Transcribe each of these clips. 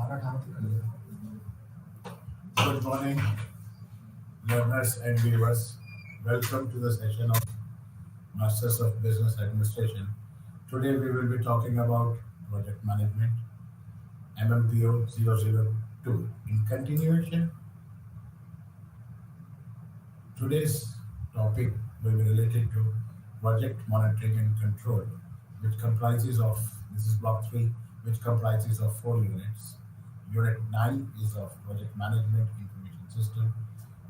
Good morning, learners and viewers. Welcome to the session of Masters of Business Administration. Today we will be talking about project management, MMPO002. In continuation, today's topic will be related to project monitoring and control, which comprises of, this is block 3, which comprises of 4 units. Unit 9 is of project management information system.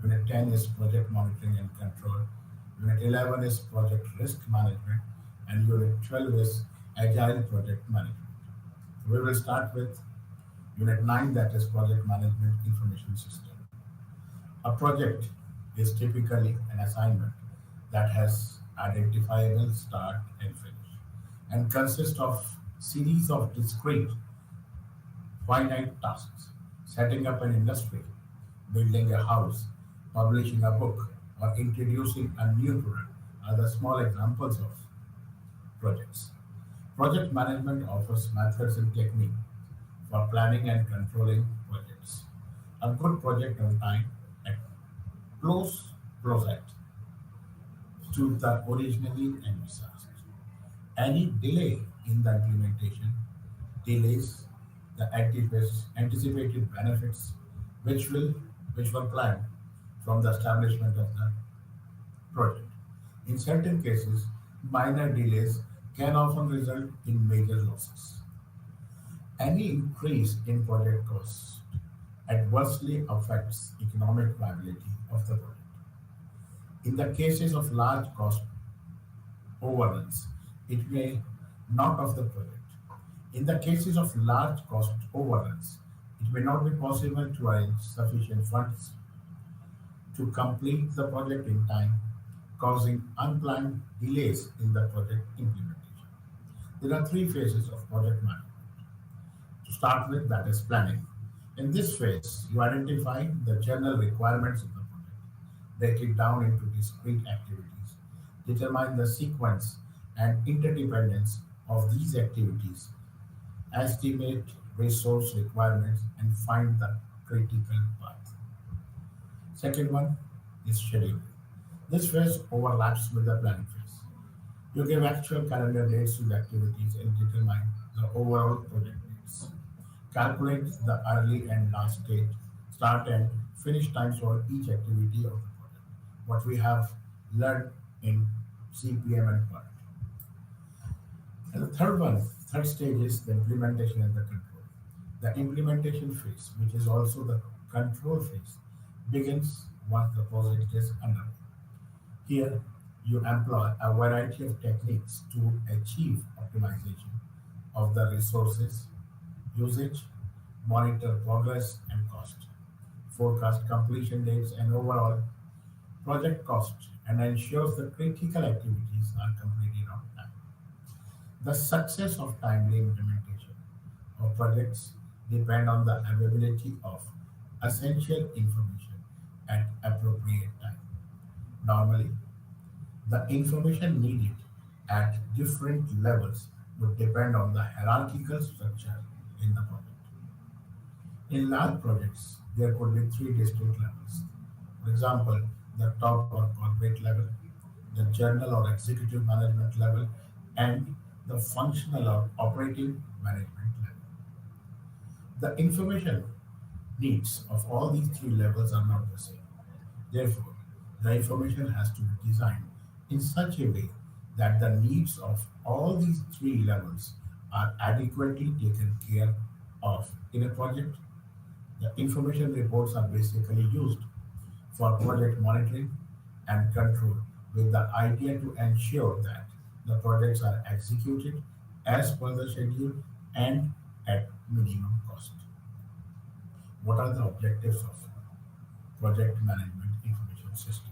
Unit 10 is project monitoring and control. Unit 11 is project risk management. And Unit 12 is agile project management. We will start with Unit 9, that is project management information system. A project is typically an assignment that has identifiable start and finish and consists of series of discrete finite tasks. Setting up an industry, building a house, publishing a book, or introducing a new product are the small examples of projects. Project management offers methods and techniques for planning and controlling projects. A good project on time and close project to the originally envisaged. Any delay in the implementation delays the anticipated benefits which will which were planned from the establishment of the project. In certain cases, minor delays can often result in major losses. Any increase in project costs adversely affects economic viability of the project. In the cases of large cost overruns, it may not of the project. In the cases of large cost overruns, it may not be possible to arrange sufficient funds to complete the project in time, causing unplanned delays in the project implementation. There are three phases of project management. To start with, that is planning. In this phase, you identify the general requirements of the project, break it down into discrete activities, determine the sequence and interdependence of these activities, estimate resource requirements, and find the critical path. Second one is scheduling. This phase overlaps with the planning phase. You give actual calendar dates to the activities and determine the overall project dates. Calculate the early and last date, start and finish times for each activity of the project. What we have learned in CPM and PERT. And the third stage is the implementation and the control. The implementation phase, which is also the control phase, begins once the project is underway. Here, you employ a variety of techniques to achieve optimization of the resources, usage, monitor progress and cost, forecast completion dates and overall project cost, and ensures the critical activities are completed on time. The success of timely implementation of projects depend on the availability of essential information at appropriate time. Normally, the information needed at different levels would depend on the hierarchical structure in the project. In large projects, there could be three distinct levels. For example, the top or corporate level, the general or executive management level, and the functional or operating management level. The information needs of all these three levels are not the same. Therefore, the information has to be designed in such a way that the needs of all these three levels are adequately taken care of in a project. The information reports are basically used for project monitoring and control with the idea to ensure that the projects are executed as per the schedule and at minimum cost. What are the objectives of project management information system?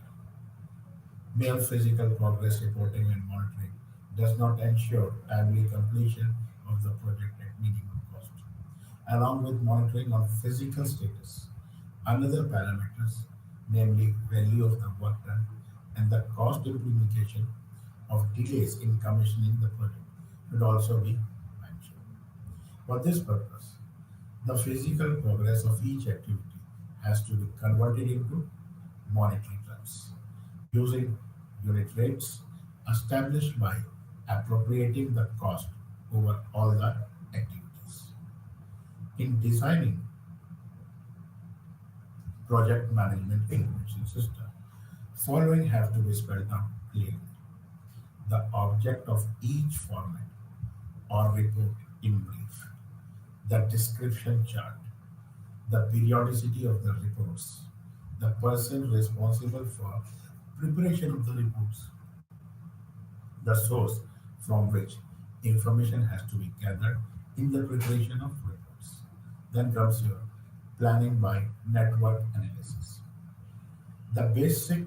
Mere physical progress reporting and monitoring does not ensure timely completion of the project at minimum cost. Along with monitoring of physical status, another parameters, namely value of the work done and the cost implication of delays in commissioning the project, should also be mentioned. For this purpose, The physical progress of each activity has to be converted into monetary terms using unit rates established by appropriating the cost over all the activities. In designing project management information system, following have to be spelled out clearly. The object of each format or report in brief, the description chart, the periodicity of the reports, the person responsible for preparation of the reports, the source from which information has to be gathered in the preparation of reports. Then comes your planning by network analysis. The basic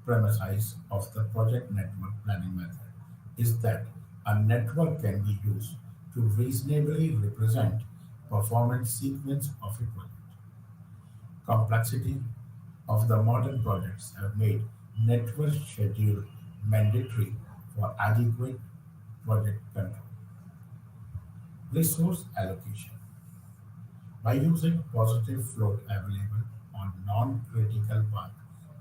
premise of the project network planning method is that a network can be used to reasonably represent performance sequence of a project. Complexity of the modern projects have made network schedule mandatory for adequate project control. Resource allocation. By using positive float available on non-critical path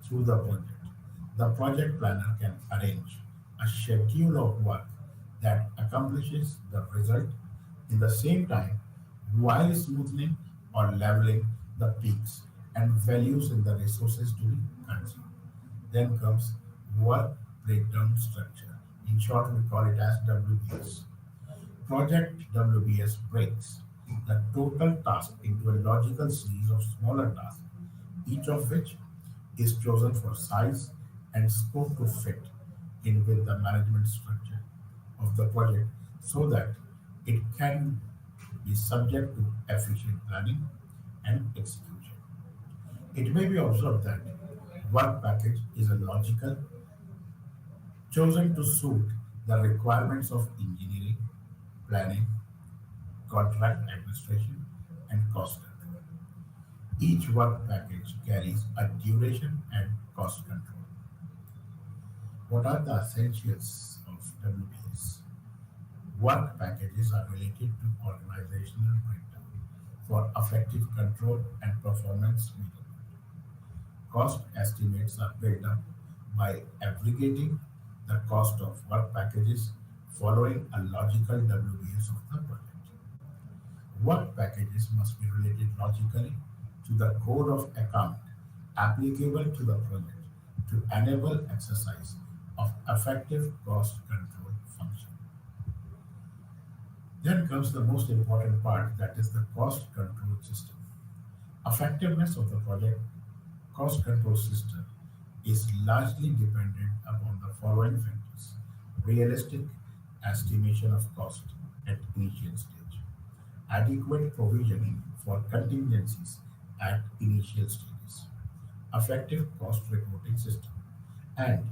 through the project planner can arrange a schedule of work that accomplishes the result in the same time while smoothing or leveling the peaks and values in the resources to be consumed. Then comes work breakdown structure. In short, we call it as WBS. Project WBS breaks the total task into a logical series of smaller tasks, each of which is chosen for size and scope to fit in with the management structure of the project so that it can be subject to efficient planning and execution. It may be observed that work package is a logical chosen to suit the requirements of engineering, planning, contract administration, and cost control. Each work package carries a duration and cost control. What are the essentials of WBS? Work packages are related to organizational breakdown for effective control and performance measurement. Cost estimates are built up by aggregating the cost of work packages following a logical WBS of the project. Work packages must be related logically to the code of account applicable to the project to enable exercise of effective cost control function. Then comes the most important part, that is the cost control system. Effectiveness of the project cost control system is largely dependent upon the following factors: realistic estimation of cost at initial stage, adequate provisioning for contingencies at initial stages, effective cost reporting system, and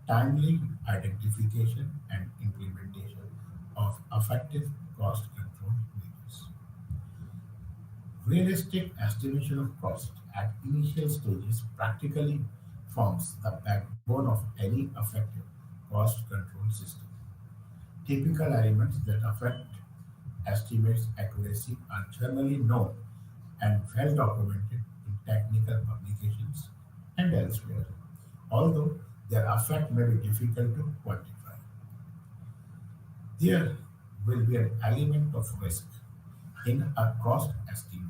timely identification and implementation of effective cost control measures. Realistic estimation of cost at initial stages practically forms the backbone of any effective cost control system. Typical elements that affect estimates accuracy are generally known and well documented in technical publications and elsewhere, although their effect may be difficult to quantify. There will be an element of risk in a cost estimate,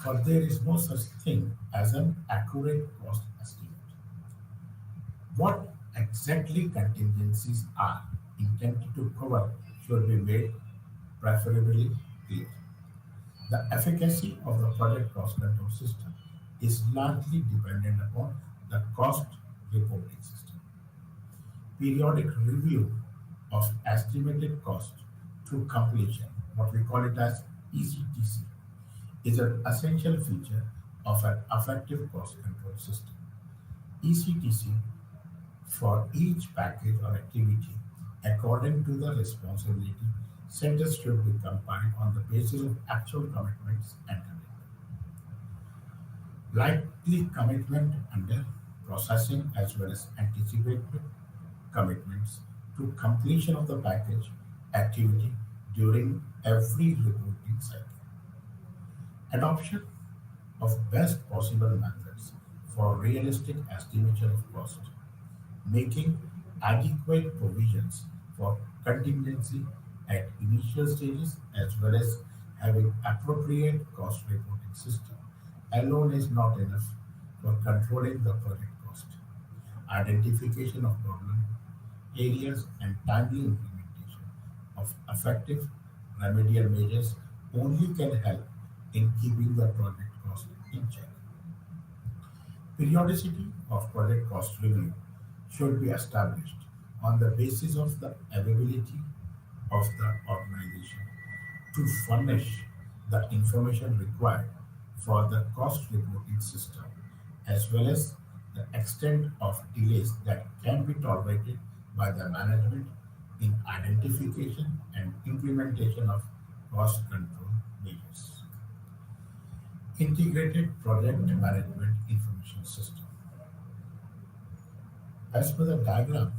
for there is no such thing as an accurate cost estimate. What exactly contingencies are intended to cover should be made preferably clear. The efficacy of the project cost control system is largely dependent upon the cost reporting system. Periodic review of estimated cost through completion, what we call it as ECTC, is an essential feature of an effective cost control system. ECTC for each package or activity according to the responsibility centers should be compiled on the basis of actual commitments and commitment. Likely commitment under processing as well as anticipated commitments to completion of the package activity during every reporting cycle. Adoption of best possible methods for realistic estimation of cost, making adequate provisions for contingency at initial stages as well as having appropriate cost reporting system alone is not enough for controlling the project cost. Identification of problem areas and timely implementation of effective remedial measures only can help in keeping the project cost in check. Periodicity of project cost review should be established on the basis of the availability of the organization to furnish the information required for the cost reporting system as well as the extent of delays that can be tolerated by the management in identification and implementation of cost control measures. Integrated Project Management Information System. As per the diagram,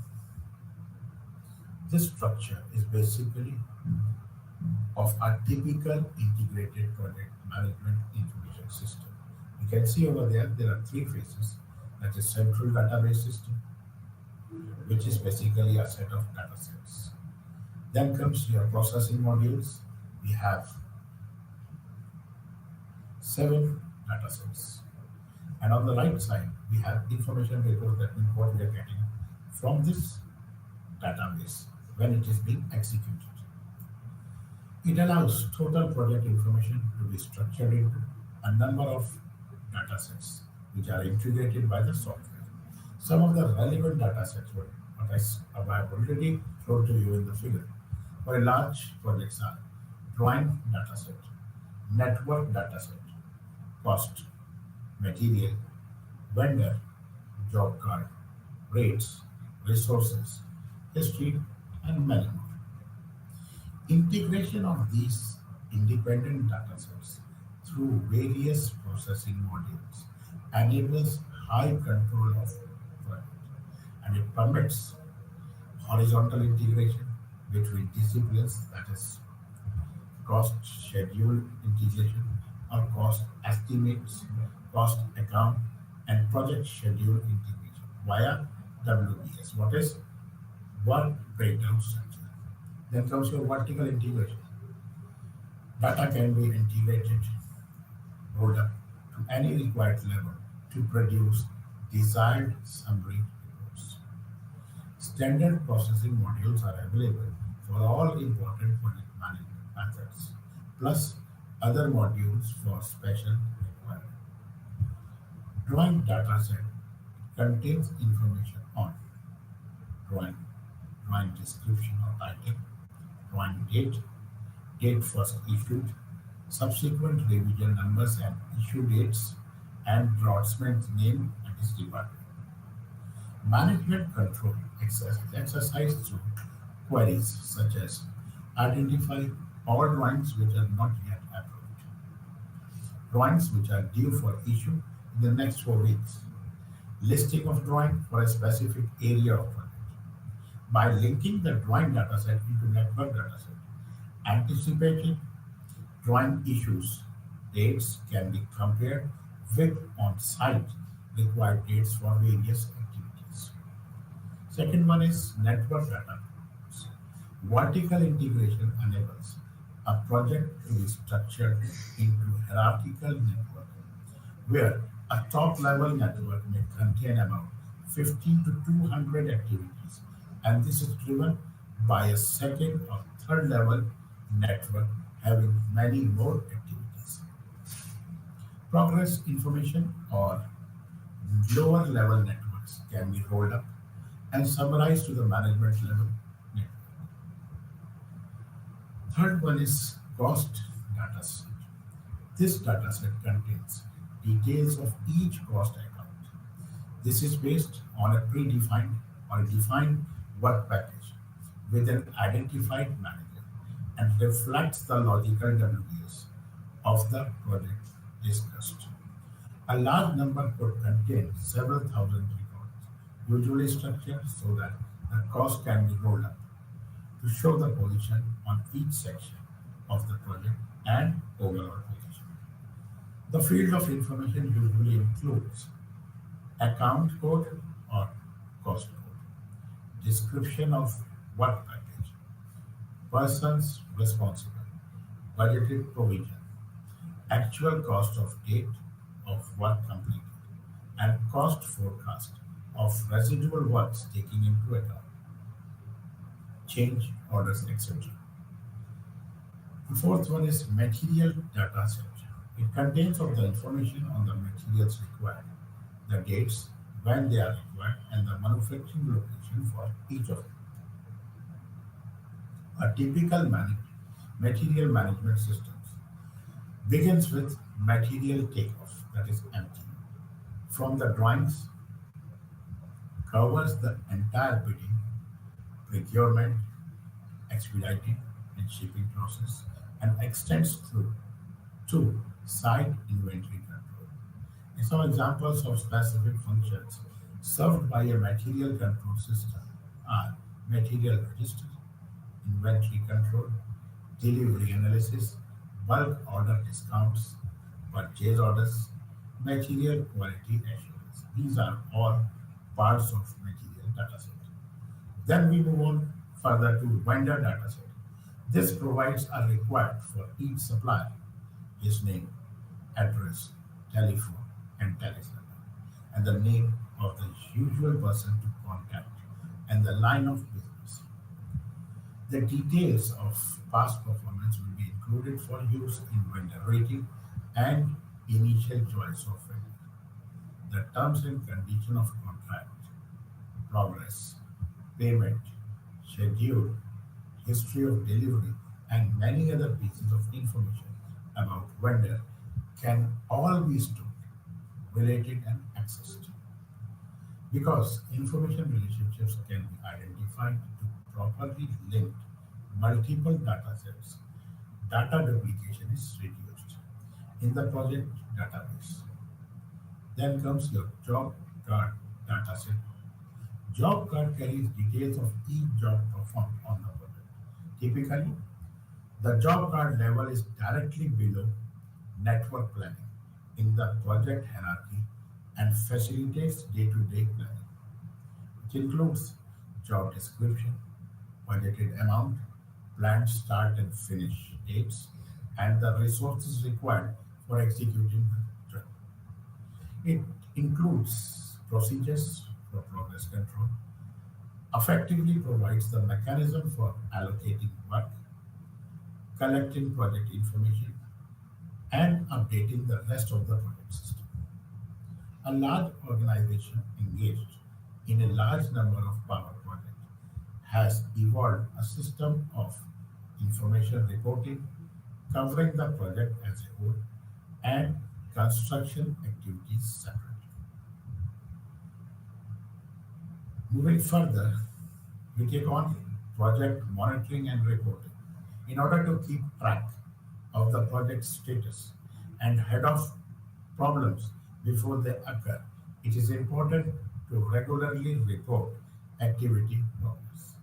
this structure is basically of a typical integrated project management information system. You can see over there are three phases. That is central database system, which is basically a set of data sets. Then comes your processing modules. We have seven data sets. And on the right side, we have information reports that means what we are getting from this database when it is being executed. It allows total project information to be structured into a number of data sets which are integrated by the software. Some of the relevant data sets what I have already showed to you in the figure. For a large projects are drawing data set, network data set, cost, material, vendor, job card, rates, resources, history, and many more. Integration of these independent datasets through various processing modules enables high control of project and it permits horizontal integration between disciplines that is cost schedule integration or cost estimates, cost account and project schedule integration via WBS. What is work breakdown structure? Then comes your vertical integration. Data can be integrated, rolled up to any required level to produce desired summary reports. Standard processing modules are available for all important project management methods, plus other modules for special requirements. Drawing dataset contains information on drawing, drawing description or title, drawing date, date first issued, subsequent revision numbers and issue dates, and draftsman's name and his department. Management control exercised through queries such as identify all drawings which are not yet approved, drawings which are due for issue in the next 4 weeks, listing of drawing for a specific area of project. By linking the drawing dataset into network dataset, anticipated drawing issues dates can be compared with on-site required dates for various activities. Second one is network data. Vertical integration enables a project to be structured into hierarchical network where a top-level network may contain about 50 to 200 activities, and this is driven by a second or third level network having many more activities. Progress information or lower level networks can be rolled up and summarized to the management level network. Third one is cost dataset. This dataset contains details of each cost account. This is based on a predefined or defined work package with an identified manager and reflects the logical WBS of the project discussed. A large number could contain several thousand records, usually structured so that the cost can be rolled up to show the position on each section of the project and overall position. The field of information usually includes account code or cost code, description of work package, persons responsible, budgeted provision, actual cost of date of work completed, and cost forecast of residual works taking into account change orders, etc. The fourth one is material data set. It contains of the information on the materials required, the dates when they are required, and the manufacturing location for each of them. A typical material management systems begins with material takeoff, that is MT. From the drawings, covers the entire bidding, procurement, expediting, and shipping process, and extends through to site inventory control. Some examples of specific functions served by a material control system are material register, inventory control, delivery analysis, bulk order discounts, purchase orders, material quality assurance. These are all parts of material dataset. Then we move on further to vendor dataset. This provides a required for each supplier, his name, address, telephone, and telephone number, and the name of the usual person to contact, and the line of business. The details of past performance will be included for use in vendor rating and initial choice of vendor. The terms and condition of contract, progress, payment, schedule, history of delivery, and many other pieces of information about vendor can all be stored, related, and accessed. Because information relationships can be identified to properly link multiple data sets, data duplication is reduced in the project database. Then comes your job card dataset. Job card carries details of each job performed on the project. Typically, the job card level is directly below network planning in the project hierarchy and facilitates day-to-day planning, which includes job description, budgeted amount, planned start and finish dates, and the resources required for executing the job. It includes procedures for progress control, effectively provides the mechanism for allocating work, collecting project information, and updating the rest of the project system. A large organization engaged in a large number of power projects has evolved a system of information reporting covering the project as a whole and construction activities separately. Moving further, we take on project monitoring and reporting. In order to keep track of the project status and head off problems before they occur, it is important to regularly report activity progress.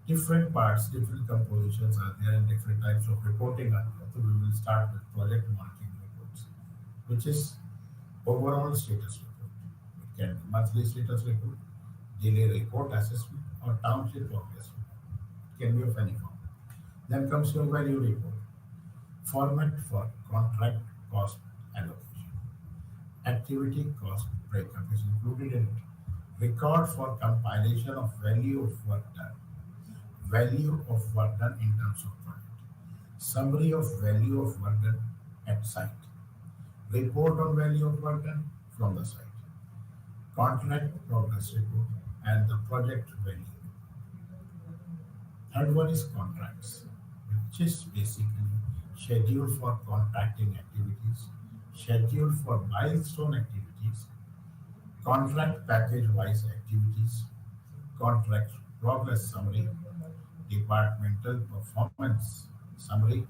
Different parts, different compositions are there and different types of reporting are there. So we will start with project monitoring reports, which is overall status report. It can be monthly status report, delay report assessment, or township progress report. It can be of any form. Then comes your value report, format for contract cost allocation. Activity cost breakup is included in it. Record for compilation of value of work done, value of work done in terms of project, summary of value of work done at site, report on value of work done from the site, contract progress report, and the project value. Third one is contracts, which is basically schedule for contracting activities, schedule for milestone activities, contract package wise activities, contract progress summary, departmental performance summary,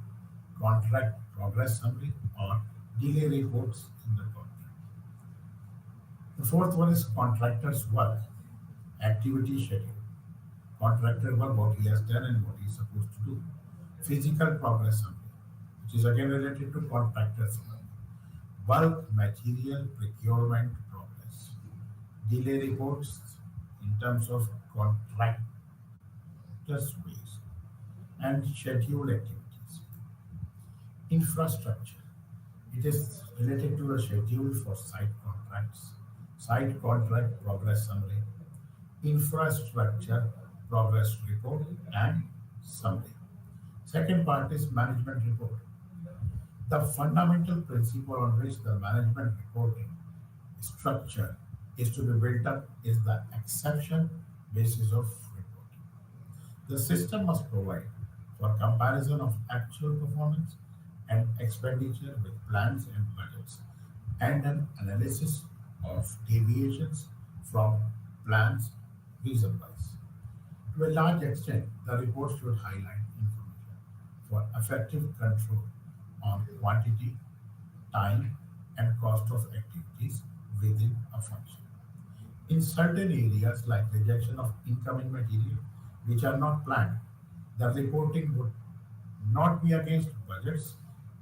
contract progress summary, or delay reports in the contract. The fourth one is contractor's work, activity schedule. Contractor work, what he has done and what he is supposed to do. Physical progress summary, which It is again related to contractors' work. Bulk material procurement progress. Delay reports in terms of contractors' waste and scheduled activities. Infrastructure. It is related to the schedule for site contracts, site contract progress summary, infrastructure progress report, and summary. Second part is management report. The fundamental principle on which the management reporting structure is to be built up is the exception basis of reporting. The system must provide for comparison of actual performance and expenditure with plans and budgets, and an analysis of deviations from plans reason-wise. To a large extent, the report should highlight information for effective control on quantity, time, and cost of activities within a function. In certain areas like rejection of incoming material which are not planned, the reporting would not be against budgets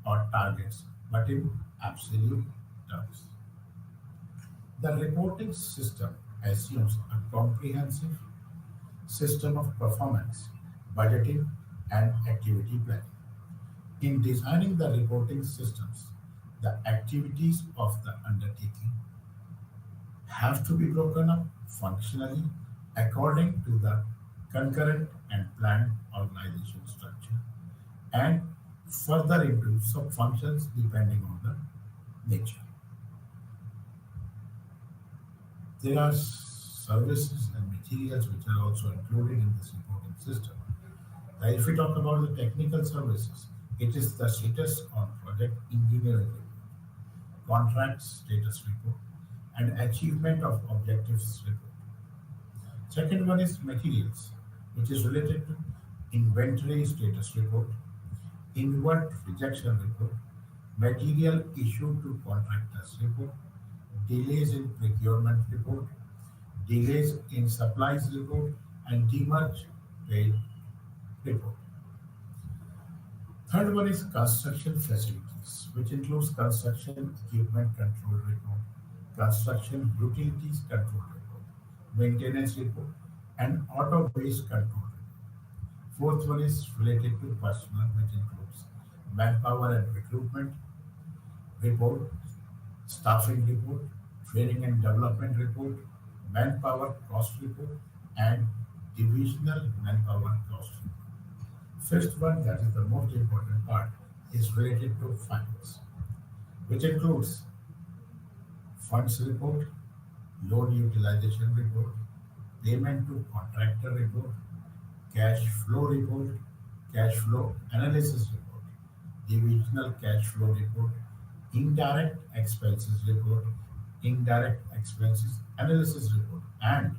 or targets, but in absolute terms. The reporting system assumes a comprehensive system of performance, budgeting, and activity planning. In designing the reporting systems, the activities of the undertaking have to be broken up functionally according to the concurrent and planned organization structure and further into sub-functions depending on the nature. There are services and materials which are also included in this reporting system. If we talk about the technical services, it is the status on project engineering report, contract status report, and achievement of objectives report. Second one is materials, which is related to inventory status report, inward rejection report, material issued to contractors report, delays in procurement report, delays in supplies report, and demerge rate report. Third one is construction facilities, which includes construction equipment control report, construction utilities control report, maintenance report, and auto waste control report. Fourth one is related to personnel, which includes manpower and recruitment report, staffing report, training and development report, manpower cost report, and divisional manpower cost report. Fifth one, that is the most important part, is related to finance, which includes funds report, loan utilization report, payment to contractor report, cash flow report, cash flow analysis report, divisional cash flow report, indirect expenses report, indirect expenses analysis report, and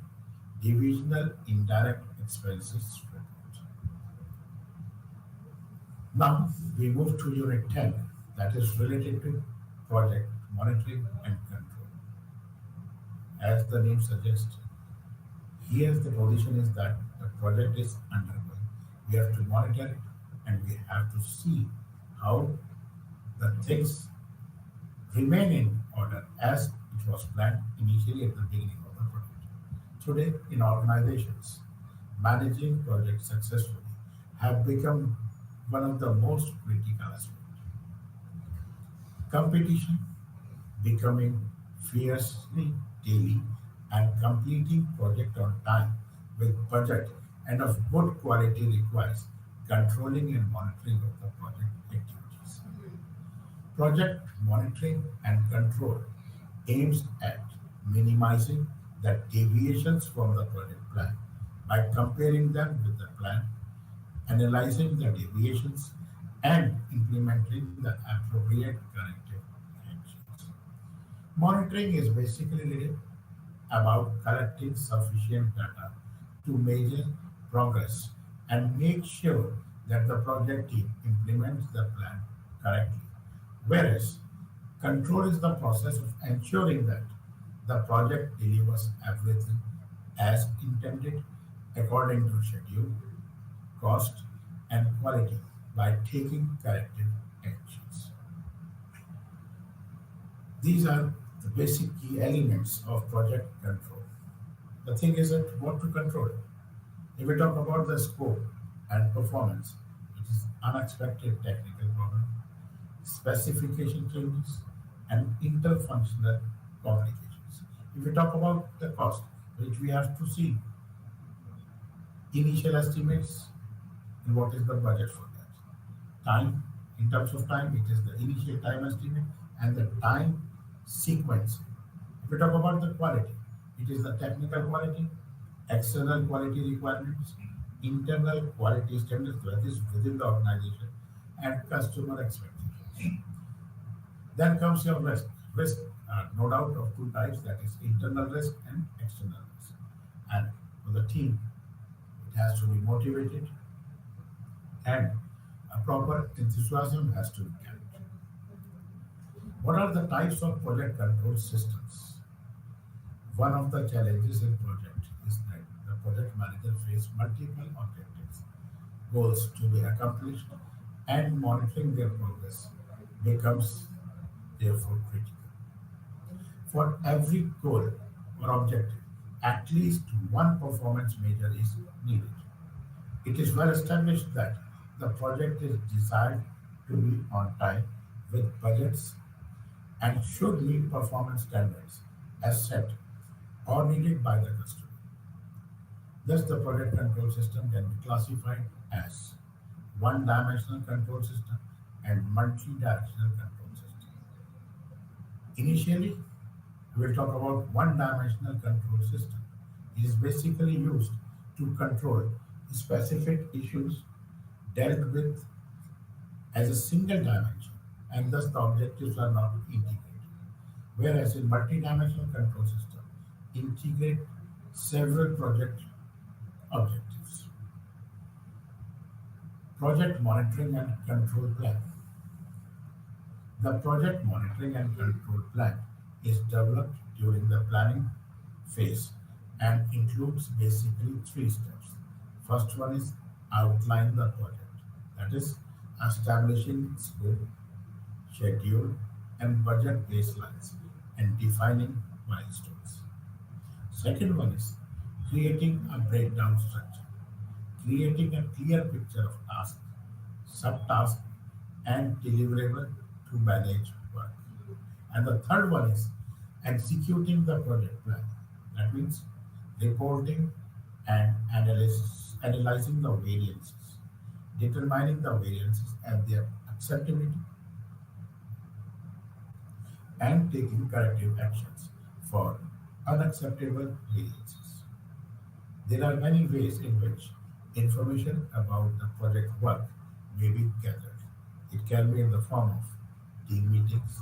divisional indirect expenses report. Now we move to Unit 10, that is related to project monitoring and control. As the name suggests, here the position is that the project is undergoing. We have to monitor it and we have to see how the things remain in order as it was planned initially at the beginning of the project. Today, in organizations, managing projects successfully have become one of the most critical aspects. Competition becoming fiercely daily and completing project on time with budget and of good quality requires controlling and monitoring of the project activities. Project monitoring and control aims at minimizing the deviations from the project plan by comparing them with the plan, analyzing the deviations, and implementing the appropriate corrective actions. Monitoring is basically about collecting sufficient data to measure progress and make sure that the project team implements the plan correctly. Whereas control is the process of ensuring that the project delivers everything as intended according to schedule, cost, and quality by taking corrective actions. These are the basic key elements of project control. The thing is that what to control. If we talk about the scope and performance, it is unexpected technical problem, specification changes, and interfunctional complications. If we talk about the cost, which we have to see initial estimates and what is the budget for that. Time, in terms of time, it is the initial time estimate and the time sequence. If we talk about the quality, it is the technical quality, external quality requirements, internal quality standards that is within the organization, and customer expectations. Then comes your risk. Risk, no doubt, of two types, that is internal risk and external risk. And for the team, it has to be motivated and a proper enthusiasm has to be kept. What are the types of project control systems? One of the challenges in project is that the project manager faces multiple objectives, goals to be accomplished, and monitoring their progress becomes therefore critical. For every goal or objective, at least one performance measure is needed. It is well established that the project is designed to be on time with budgets and should meet performance standards as set or needed by the customer. Thus, the project control system can be classified as one dimensional control system and multi directional control system. Initially, we will talk about one dimensional control system. It is basically used to control specific issues dealt with as a single dimension, and thus the objectives are not integrated. Whereas in multi-dimensional control system, integrate several project objectives. Project monitoring and control plan. The project monitoring and control plan is developed during the planning phase and includes basically three steps. First one is outline the project, that is, establishing scope, schedule, and budget baselines and defining milestones. Second one is creating a breakdown structure, creating a clear picture of task, subtask, and deliverable to manage work. And the third one is executing the project plan. That means reporting and analyzing the variances, determining the variances and their acceptability, and taking corrective actions for unacceptable variances. There are many ways in which information about the project work may be gathered. It can be in the form of team meetings,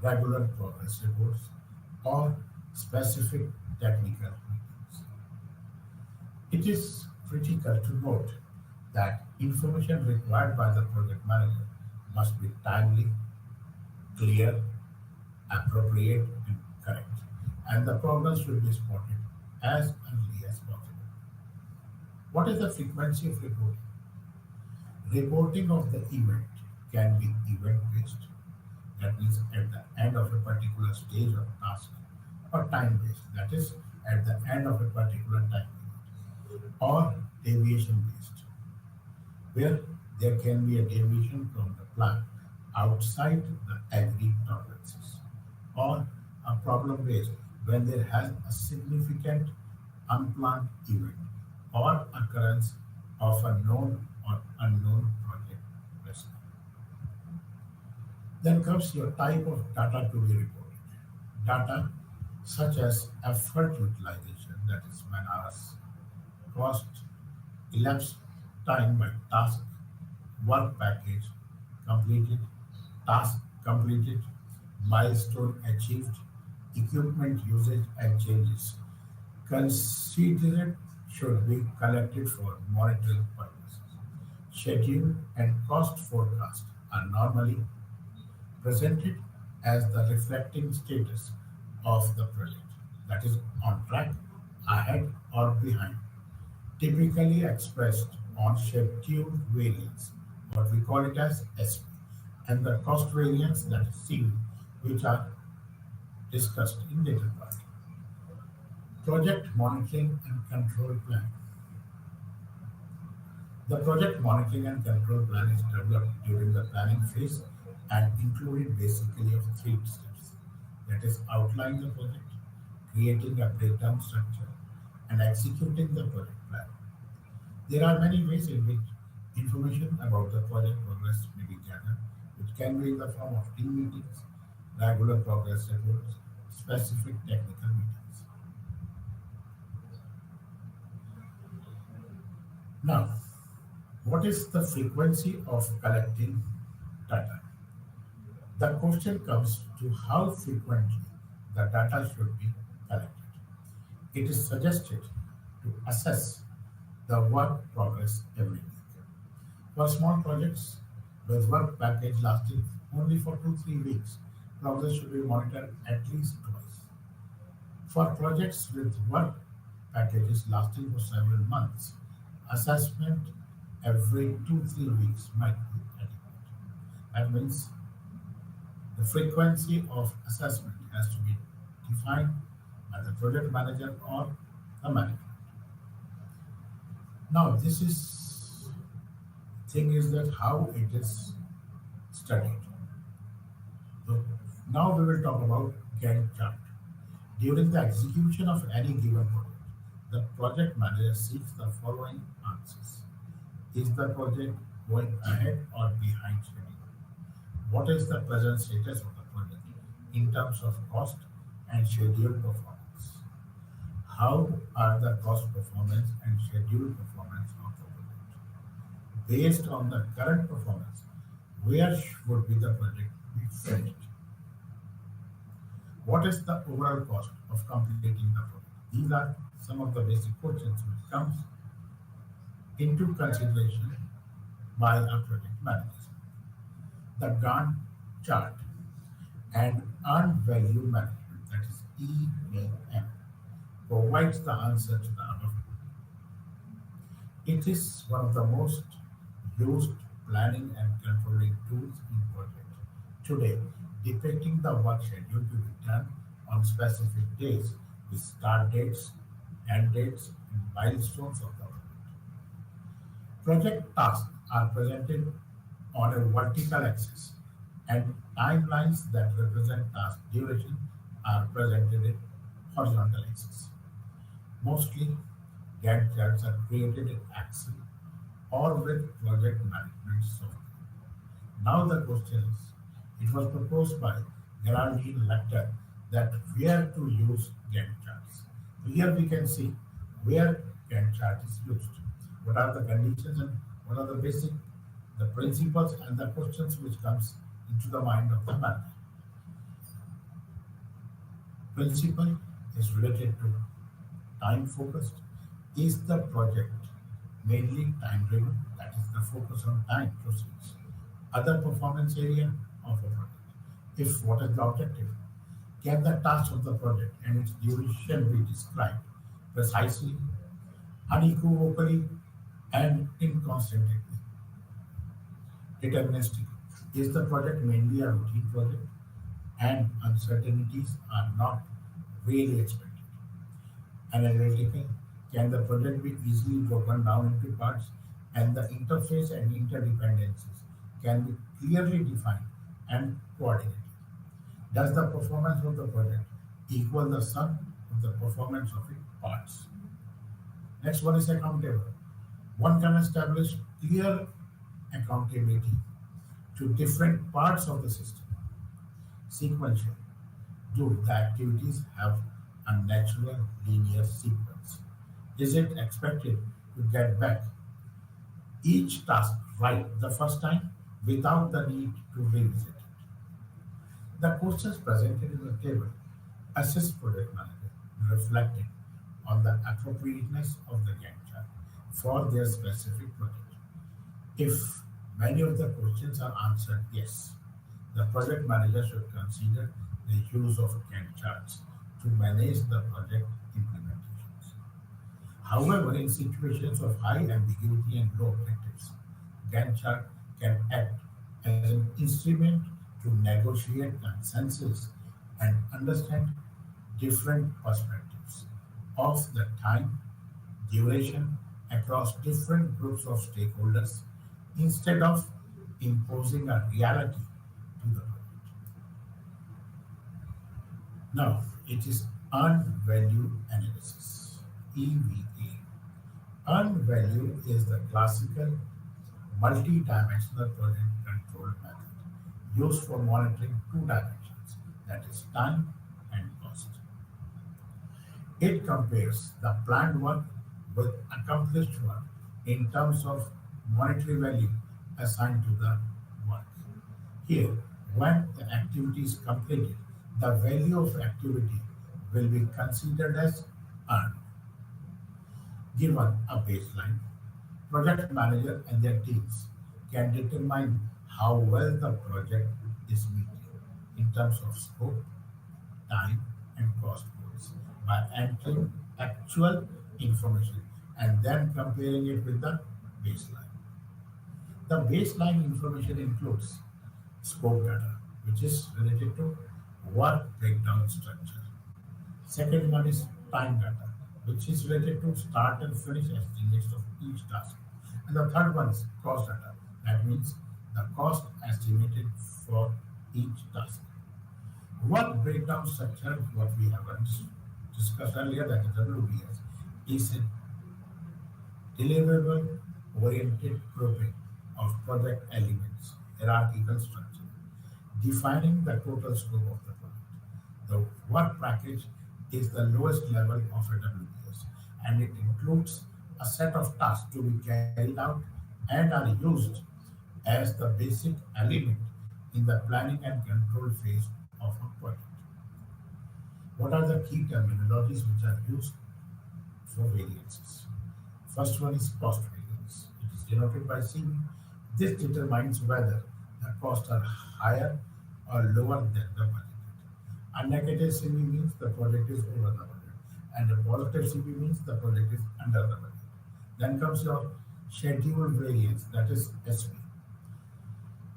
regular progress reports, or specific technical meetings. It is critical to note that information required by the project manager must be timely, clear, appropriate, and correct, and the problems should be spotted as early as possible. What is the frequency of reporting? Reporting of the event can be event based, that means at the end of a particular stage or task, or time based, that is at the end of a particular time period, or deviation based, where there can be a deviation from the plan outside the agreed tolerances, or a problem based when there has a significant unplanned event or occurrence of a known or unknown project risk. Then comes your type of data to be reported. Data such as effort utilization, that is man hours, cost, elapsed time by task, work package completed, task completed, milestone achieved, equipment usage and changes. Considered should be collected for monitoring purposes. Schedule and cost forecast are normally presented as the reflecting status of the project, that is on track, ahead, or behind, typically expressed on schedule variance, what we call it as SP. and the cost variance that is seen, which are discussed in later part. Project monitoring and control plan. The project monitoring and control plan is developed during the planning phase and included basically of three steps. That is outlining the project, creating a breakdown structure, and executing the project plan. There are many ways in which information about the project progress may be gathered, which can be in the form of team meetings, regular progress reports, specific technical meetings. Now, what is the frequency of collecting data? The question comes to how frequently the data should be collected. It is suggested to assess the work progress every week. For small projects with work package lasting only for 2-3 weeks, progress should be monitored at least twice. For projects with work packages lasting for several months, assessment every 2-3 weeks might be adequate. That means the frequency of assessment has to be defined by the project manager or the manager. Now, this is thing is that how it is studied. So now we will talk about Gantt chart. During the execution of any given project, the project manager seeks the following answers. Is the project going ahead or behind schedule? What is the present status of the project in terms of cost and schedule performance? How are the cost performance and schedule performance of the project? Based on the current performance, where would be the project be finished? What is the overall cost of completing the project? These are some of the basic questions which comes into consideration by a project manager. The Gantt chart and earned value management, that is EVM, provides the answer to the above. It is one of the most used planning and controlling tools in project today, depicting the work schedule to be done on specific days with start dates, end dates, and milestones of the project. Project tasks are presented on a vertical axis, and timelines that represent task duration are presented in horizontal axis. Mostly, Gantt charts are created in Excel or with project management software. Now the question is, it was proposed by Geraldine Lecter that where to use Gantt charts. So here we can see where Gantt chart is used. What are the conditions and what are the basic, the principles and the questions which comes into the mind of the manager. Principle is related to time focused. Is the project mainly time driven? That is the focus on time proceeds. Other performance area of a project. If what is the objective? Can the task of the project and its duration be described precisely, unequivocally, and inconstantly? Deterministic. Is the project mainly a routine project and uncertainties are not really expected? Analytical. Can the project be easily broken down into parts and the interface and interdependencies can be clearly defined and coordinated? Does the performance of the project equal the sum of the performance of its parts? Next one is accountable. One can establish clear accountability to different parts of the system. Sequential. Do the activities have a natural linear sequence? Is it expected to get back each task right the first time without the need to revisit it? The questions presented in the table assist project manager in reflecting on the appropriateness of the Gantt chart for their specific project. If many of the questions are answered yes, the project manager should consider the use of Gantt charts to manage the project implementations. However, in situations of high ambiguity and low objectives, Gantt chart can act as an instrument to negotiate consensus and understand different perspectives of the time, duration across different groups of stakeholders instead of imposing a reality to the project. Now, it is earned value analysis, EVA. Earned value is the classical multi-dimensional project control method used for monitoring two dimensions, that is time and cost. It compares the planned work with accomplished work in terms of monetary value assigned to the work. Here, when the activity is completed, the value of activity will be considered as earned. Given a baseline, project manager and their teams can determine how well the project is meeting in terms of scope, time, and cost goals by entering actual information and then comparing it with the baseline. The baseline information includes scope data, which is related to work breakdown structure. Second one is time data, which is related to start and finish estimates of each task. And the third one is cost data. That means the cost estimated for each task. Work breakdown structure, what we have discussed earlier, that is WBS, is a deliverable oriented grouping of project elements, hierarchical structure, defining the total scope of the project. The work package is the lowest level of a WBS, and it includes a set of tasks to be carried out and are used as the basic element in the planning and control phase of a project. What are the key terminologies which are used for variances? First one is cost variance. It is denoted by CB. This determines whether the costs are higher or lower than the budgeted. A negative CB means the project is over the budget, and a positive CB means the project is under the budget. Then comes your schedule variance, that is SV.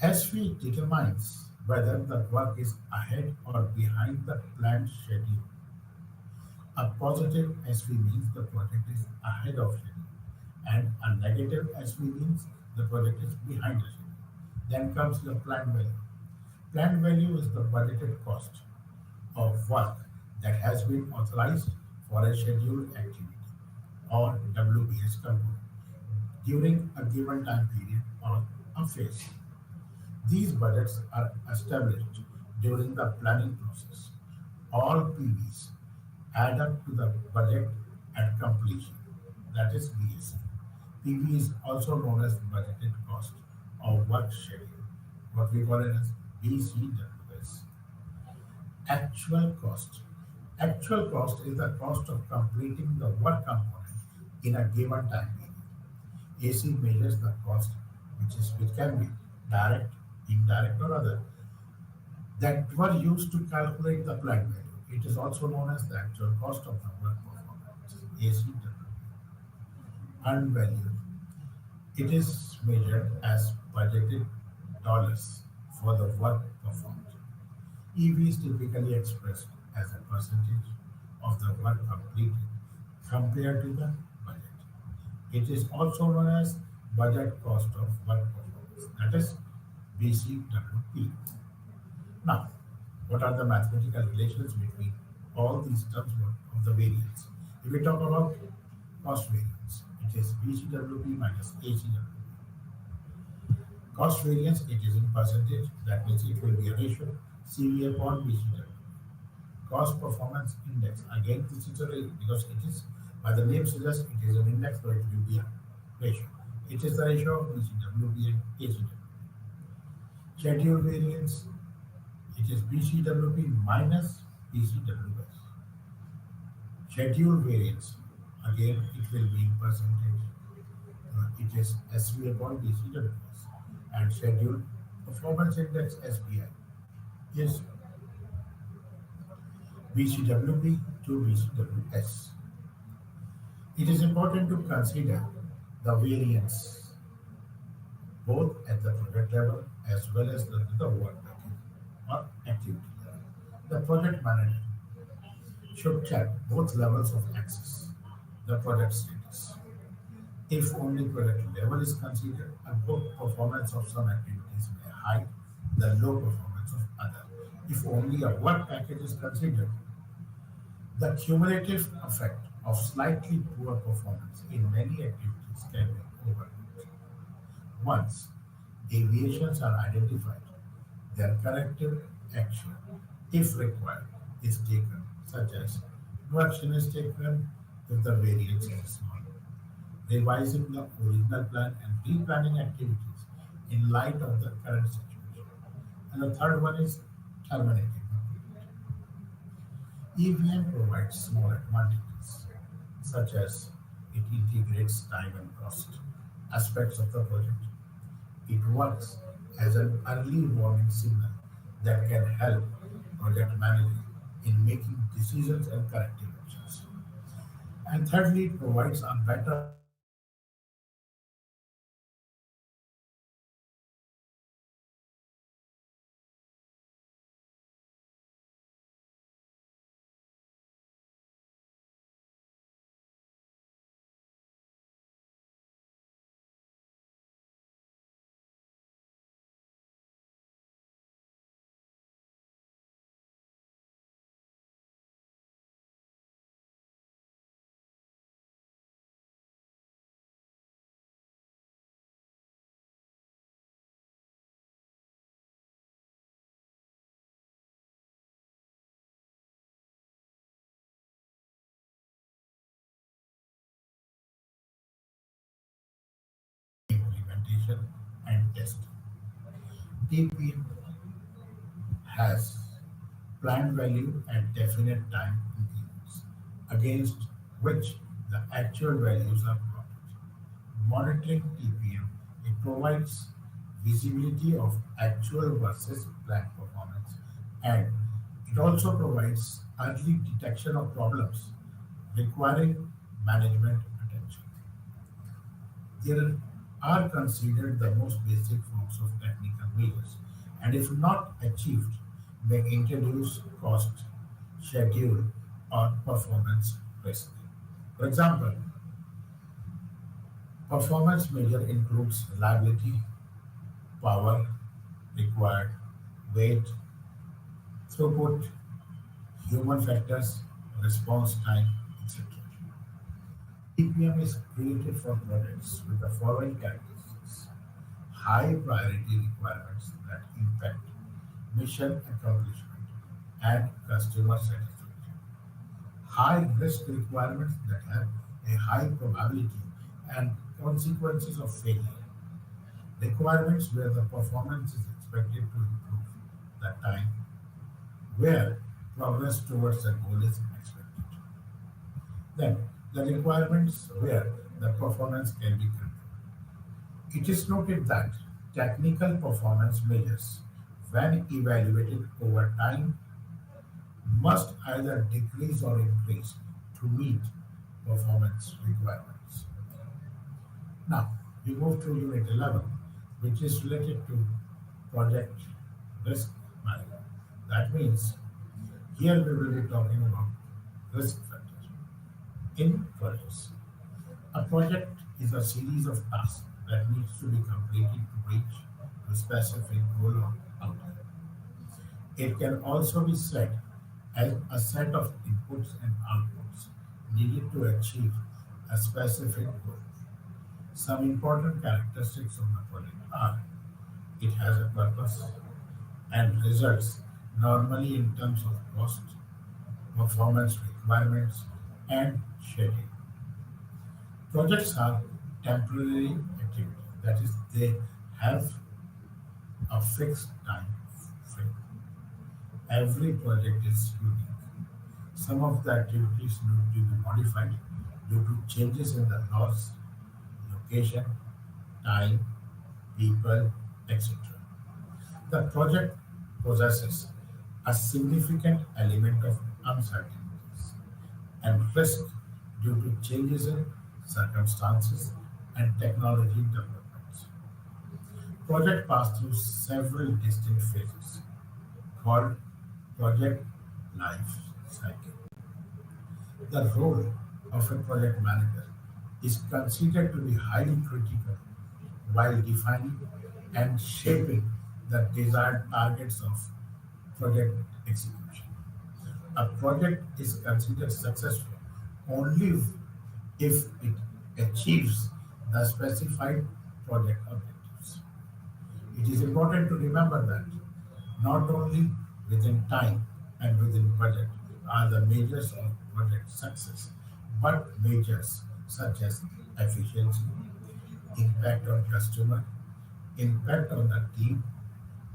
SV determines whether the work is ahead or behind the planned schedule. A positive SV means the project is ahead of schedule, and a negative SV means the project is behind the schedule. Then comes the planned value. Planned value is the budgeted cost of work that has been authorized for a scheduled activity or WBS component during a given time period or a phase. These budgets are established during the planning process. All PVs add up to the budget at completion, that is BSC. PV is also known as budgeted cost or work schedule, what we call it as BCWS. Actual cost. Actual cost is the cost of completing the work component in a given time period. AC measures the cost, which can be direct, indirect, or other, that were used to calculate the planned value. It is also known as the actual cost of the work performance, ACW. Earned value. It is measured as budgeted dollars for the work performed. EV is typically expressed as a percentage of the work completed compared to the budget. It is also known as budget cost of work performance, that is BCWP. Now, what are the mathematical relations between all these terms of the variance? If we talk about cost variance, it is BCWP minus ACWP. Cost variance, it is in percentage, that means it will be a ratio, CV upon BCWP. Cost performance index, again this is a ratio because it is, by the name suggests it is an index, so it will be a ratio. It is the ratio of BCWP and ACWP. Schedule variance, it is BCWP minus BCWS. Schedule variance, again it will be in percentage. It is SV upon BCWS. And schedule performance index SPI is BCWP to BCWS. It is important to consider the variance both at the project level as well as the work package or activity level. The project manager should check both levels of access, the project status. If only project level is considered, a good performance of some activities may hide the low performance of other. If only a work package is considered, the cumulative effect of slightly poor performance in many activities can be overlooked. Once deviations are identified, their corrective action, if required, is taken, such as no action is taken if the variance is small, revising the original plan and replanning activities in light of the current situation. And the third one is terminating the project. EVM provides small advantages, such as it integrates time and cost aspects of the project. It works as an early warning signal that can help project manager in making decisions and corrective actions. And thirdly, it provides a better understanding of the project status. When project managers understand the project status, they can identify areas where improvement is needed and adjust accordingly. Implementation and testing. TPM has planned value and definite time increments against which the actual values are plotted. Monitoring TPM, it provides visibility of actual versus planned performance, and it also provides early detection of problems requiring management attention. There are considered the most basic forms of technical measures, and if not achieved, may introduce cost, schedule, or performance risk. For example, performance measure includes reliability, power required, weight, throughput, human factors, response time, etc. TPM is created for projects with the following characteristics: high priority requirements that impact mission accomplishment and customer satisfaction, high risk requirements that have a high probability and consequences of failure, requirements where the performance is expected to improve the time where progress towards a goal is expected. Then, the requirements where the performance can be controlled. It is noted that technical performance measures, when evaluated over time, must either decrease or increase to meet performance requirements. Now, we move to Unit 11, which is related to project risk management. That means here we will be talking about risk factors in projects. A project is a series of tasks that needs to be completed to reach a specific goal or outcome. It can also be said as a set of inputs and outputs needed to achieve a specific goal. Some important characteristics of the project are: it has a purpose and results normally in terms of cost, performance requirements, and schedule. Projects are temporary activity, that is, they have a fixed time frame. Every project is unique. Some of the activities need to be modified due to changes in the laws, location, time, people, etc. The project possesses a significant element of uncertainties and risk due to changes in circumstances and technology developments. Project passed through several distinct phases called project life cycle. The role of a project manager is considered to be highly critical while defining and shaping the desired targets of project execution. A project is considered successful only if it achieves the specified project objectives. It is important to remember that not only within time and within budget are the measures of project success, but measures such as efficiency, impact on customer, impact on the team,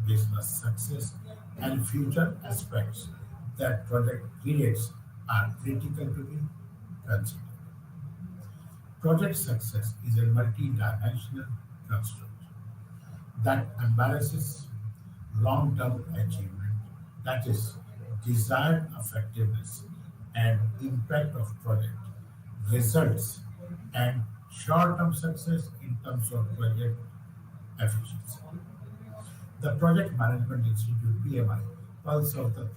business success, and future aspects that project creates are critical to be considered. Project success is a multi-dimensional construct that embarrasses long-term achievement, that is, desired effectiveness and impact of project results, and short-term success in terms of project efficiency. The Project Management Institute PMI Pulse of the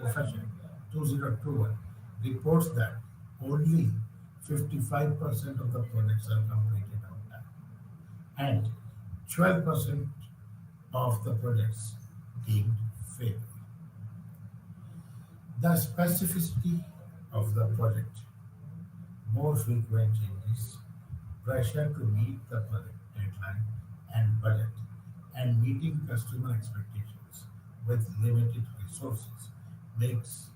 Profession 2021 reports that only 55% of the projects are completed on time and 12% of the projects deemed failure. The specificity of the project, more frequent changes, pressure to meet the project deadline and budget, and meeting customer expectations with limited resources makes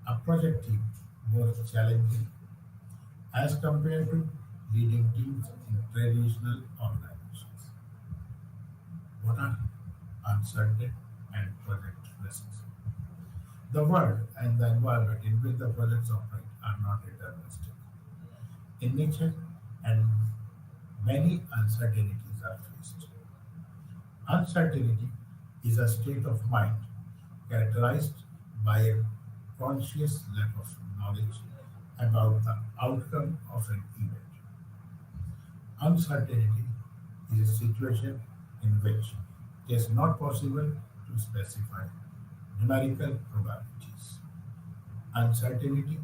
a project team more challenging as compared to leading teams in traditional organizations. What are uncertain and project risks? The world and the environment in which the projects operate are not deterministic in nature, and many uncertainties are faced. Uncertainty is a state of mind characterized by a conscious lack of knowledge about the outcome of an event. Uncertainty is a situation in which it is not possible to specify numerical probabilities. Uncertainty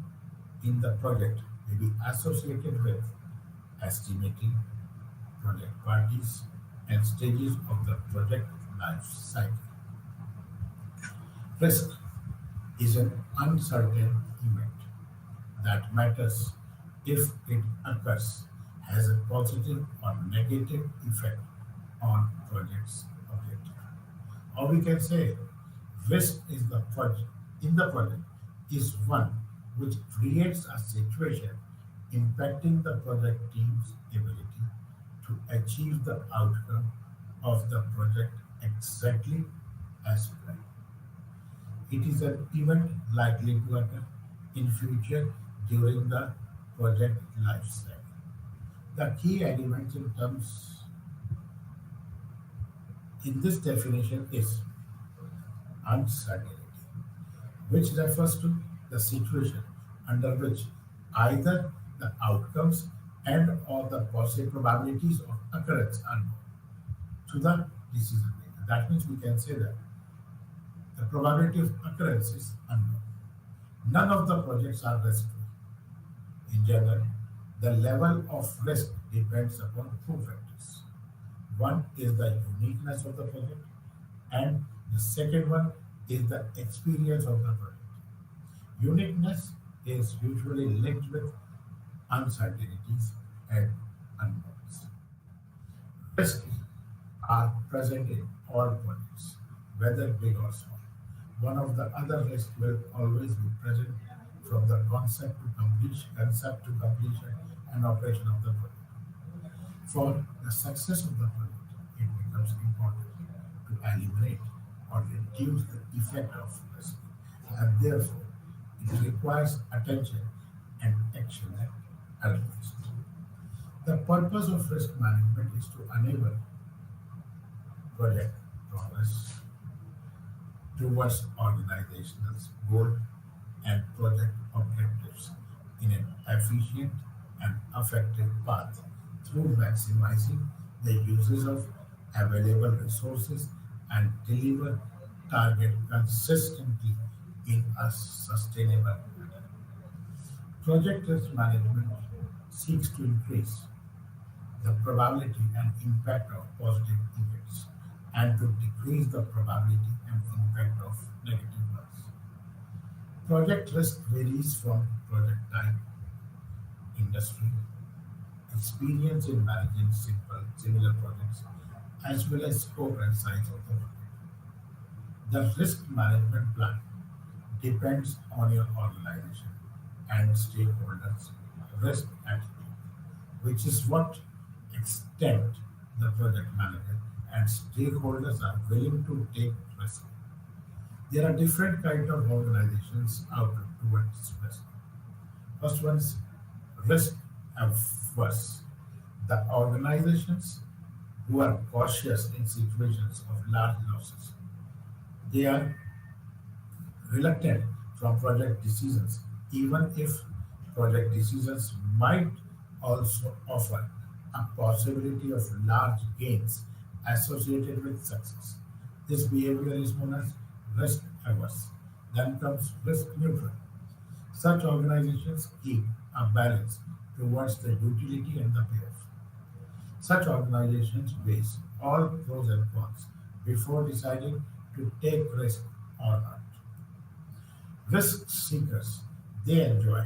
in the project may be associated with estimating project parties and stages of the project life cycle. Risk is an uncertain event that matters if it occurs has a positive or negative effect on project's objective. Or we can say risk is the project in the project is one which creates a situation impacting the project team's ability to achieve the outcome of the project exactly as planned. It is an event likely to occur in future during the project life cycle. The key elements in terms in this definition is uncertainty, which refers to the situation under which either the outcomes and or the possible probabilities of occurrence are known to the decision maker. That means we can say that the probability of occurrence is unknown. None of the projects are risk-free. In general, the level of risk depends upon two factors. One is the uniqueness of the project, and the second one is the experience of the project. Uniqueness is usually linked with uncertainties and unknowns. Risks are present in all projects, whether big or small. One of the other risks will always be present from the concept to completion and operation of the project. For the success of the project, it becomes important to eliminate or reduce the effect of risk, and therefore it requires attention and action at earliest. The purpose of risk management is to enable project progress towards organizational goal and project objectives in an efficient and effective path through maximizing the uses of available resources, and deliver target consistently in a sustainable manner. Project risk management seeks to increase the probability and impact of positive events and to decrease the probability and impact of negative ones. Project risk varies from project type, industry, experience in managing similar projects, as well as scope and size of the project. The risk management plan depends on your organization and stakeholders' risk attitude, which is what extent the project manager and stakeholders are willing to take risk. There are different kinds of organizations out towards risk. First one is risk averse. The organizations who are cautious in situations of large losses. They are reluctant from project decisions, even if project decisions might also offer a possibility of large gains associated with success. This behavior is known as risk averse. Then comes risk neutral. Such organizations keep a balance towards the utility and the payoff. Such organizations weigh all pros and cons before deciding to take risk or not. Risk seekers, they enjoy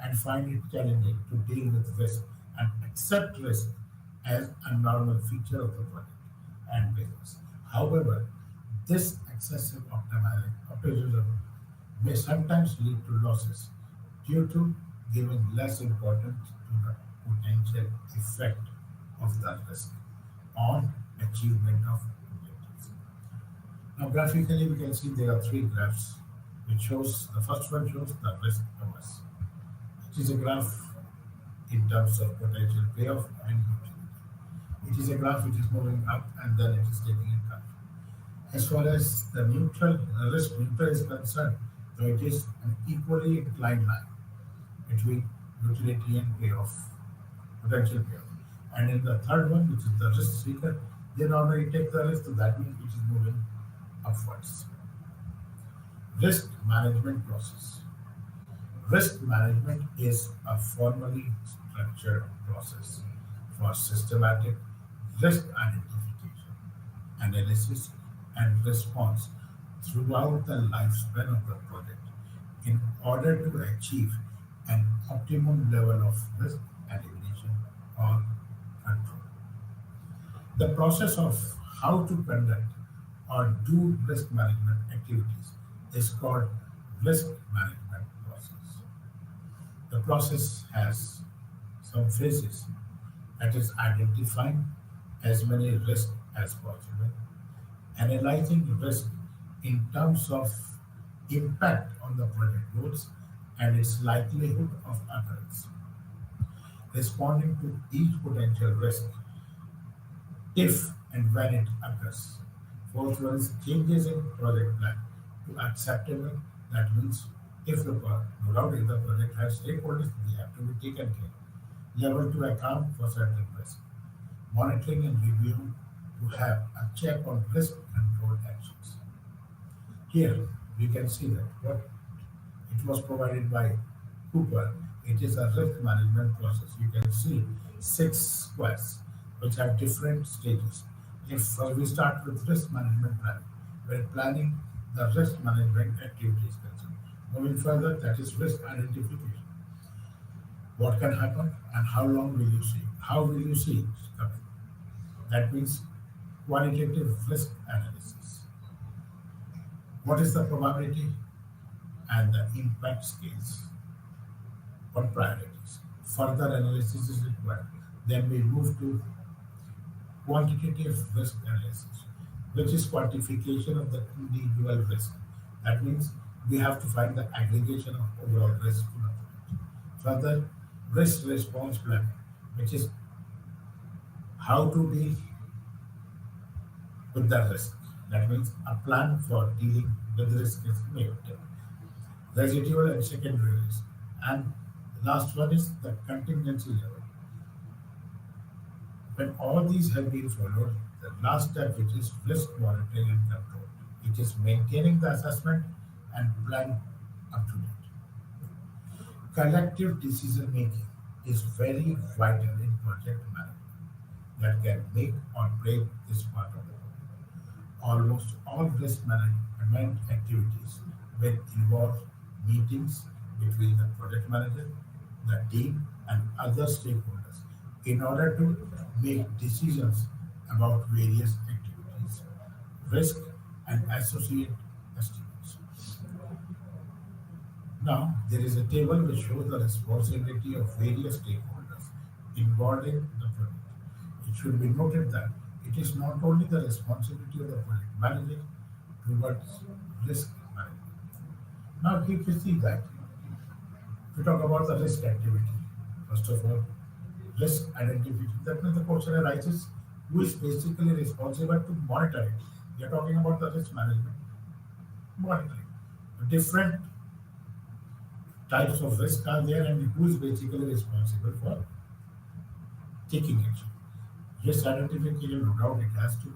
and find it challenging to deal with risk and accept risk as a normal feature of the project and business. However, this excessive optimism may sometimes lead to losses due to giving less importance to the potential effect of the risk on achievement of objectives. Now, graphically, we can see there are three graphs, which shows the first one shows the risk averse. It is a graph in terms of potential payoff and utility. It is a graph which is moving up and then it is taking a cut. As far as the neutral risk neutral is concerned, so it is an equally inclined line between utility and payoff, potential payoff. And in the third one, which is the risk seeker, they normally take the risk, so that means it is moving upwards. Risk management process. Risk management is a formally structured process for systematic risk identification, analysis, and response throughout the lifespan of the project in order to achieve an optimum level of risk elimination or control. The process of how to conduct or do risk management activities is called risk management process. The process has some phases, that is identifying as many risks as possible, analyzing risk in terms of impact on the project goals and its likelihood of occurrence, responding to each potential risk if and when it occurs. Fourth one is changes in project plan to acceptable. That means if no doubt if the project has stakeholders, they have to be taken care. Level to account for certain risk. Monitoring and review to have a check on risk control actions. Here we can see that what it was provided by Cooper. It is a risk management process. You can see six squares which have different stages. If we start with risk management planning, we're planning the risk management activities concerned. Moving further, that is risk identification. What can happen and how long will you see? How will you see it coming? That means quantitative risk analysis. What is the probability and the impact scales on priorities? Further analysis is required. Then we move to quantitative risk analysis, which is quantification of the individual risk. That means we have to find the aggregation of overall risk to the project. Further, risk response planning, which is how to deal with the risk. That means a plan for dealing with the risk is made. Residual and secondary risk. And the last one is the contingency level. When all these have been followed, the last step, which is risk monitoring and control, it is maintaining the assessment and plan up to date. Collective decision making is very vital in project management that can make or break this part of the work. Almost all risk management activities will involve meetings between the project manager, the team, and other stakeholders in order to make decisions about various activities, risk, and associate estimates. Now, there is a table which shows the responsibility of various stakeholders involved in the project. It should be noted that it is not only the responsibility of the project manager towards risk management. Now, if you see that, we talk about the risk activity. First of all, risk identification. That means the question arises who is basically responsible to monitor it. We are talking about the risk management monitoring. Different types of risk are there and who is basically responsible for taking action. Risk identification, no doubt it has to,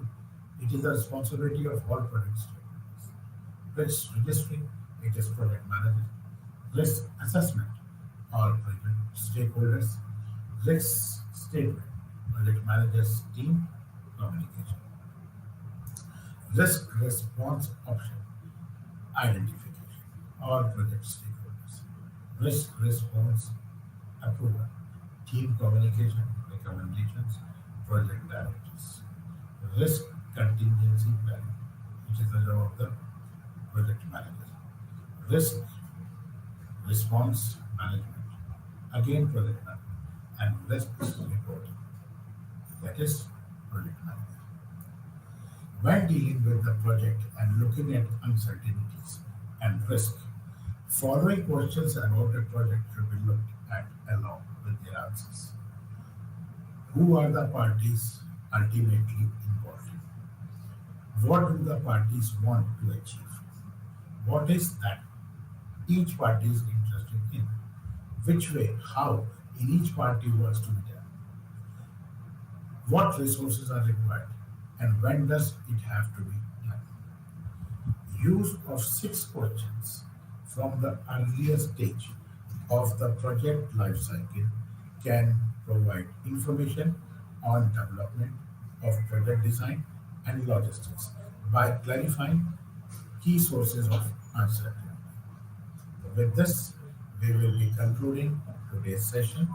it is the responsibility of all project stakeholders. Risk registry, it is project manager. Risk assessment, all project stakeholders. Risk statement, project manager's team, communication. Risk response option, identification, all project stakeholders. Risk response approval, team communication, recommendations, project directors. Risk contingency planning, which is the job of the project manager. Risk response management, again project manager. And risk reporting, that is project manager. When dealing with the project and looking at uncertainties and risk, following questions about the project should be looked at along with their answers. Who are the parties ultimately involved? What do the parties want to achieve? What is that each party is interested in? Which way, how in each party wants to be done? What resources are required? And when does it have to be done? Use of six questions from the earlier stage of the project life cycle can provide information on development of project design and logistics by clarifying key sources of uncertainty. With this, we will be concluding today's session.